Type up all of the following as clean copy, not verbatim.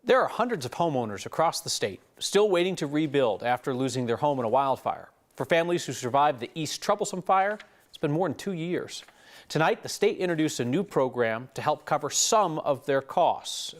There are hundreds of homeowners across the state still waiting to rebuild after losing their home in a wildfire. For families who survived the East Troublesome Fire, it's been more than 2 years. Tonight, the state introduced a new program to help cover some of their costs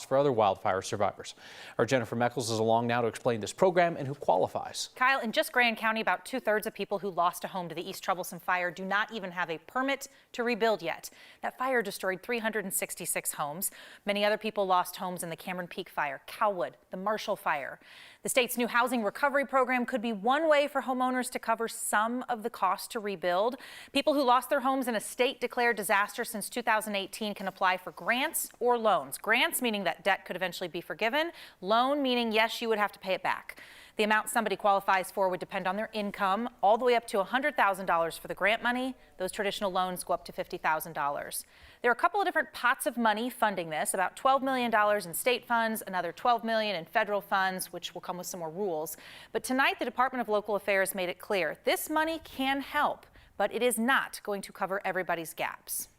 for other wildfire survivors. Our Jennifer Meckles is along now to explain this program and who qualifies. Kyle, in just Grand County, about 2/3 of people who lost a home to the East Troublesome Fire do not even have a permit to rebuild yet. That fire destroyed 366 homes. Many other people lost homes in the Cameron Peak Fire, Cowwood, the Marshall Fire. The state's new housing recovery program could be one way for homeowners to cover some of the cost to rebuild. People who lost their homes in a state-declared disaster since 2018 can apply for grants or loans. Grants meaning that debt could eventually be forgiven. Loan meaning, yes, you would have to pay it back. The amount somebody qualifies for would depend on their income, all the way up to $100,000 for the grant money. Those traditional loans go up to $50,000. There are a couple of different pots of money funding this, about $12 million in state funds, another $12 million in federal funds, which will come with some more rules. But tonight, the Department of Local Affairs made it clear this money can help, but it is not going to cover everybody's gaps.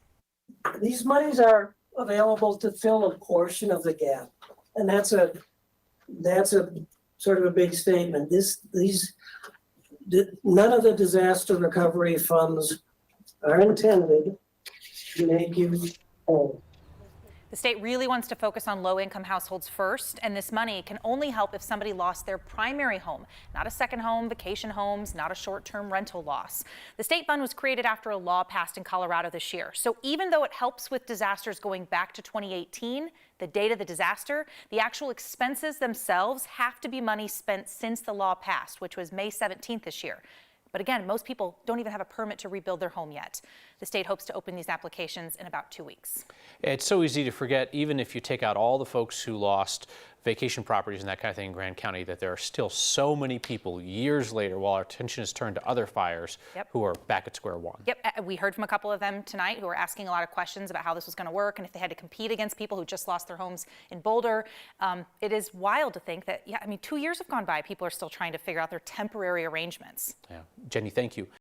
These monies are available to fill a portion of the gap, and that's a sort of a big statement. None of the disaster recovery funds are intended to make you whole. The state really wants to focus on low-income households first, and this money can only help if somebody lost their primary home, not a second home, vacation homes, not a short-term rental loss. The state fund was created after a law passed in Colorado this year. So even though it helps with disasters going back to 2018, the date of the disaster, the actual expenses themselves have to be money spent since the law passed, which was May 17th this year. But again, most people don't even have a permit to rebuild their home yet. The state hopes to open these applications in about 2 weeks. It's so easy to forget, even if you take out all the folks who lost vacation properties and that kind of thing in Grand County, that there are still so many people years later, while our attention is turned to other fires, who are back at square one. Yep, we heard from a couple of them tonight who were asking a lot of questions about how this was going to work and if they had to compete against people who just lost their homes in Boulder. It is wild to think that, 2 years have gone by, people are still trying to figure out their temporary arrangements. Yeah. Jenny, thank you.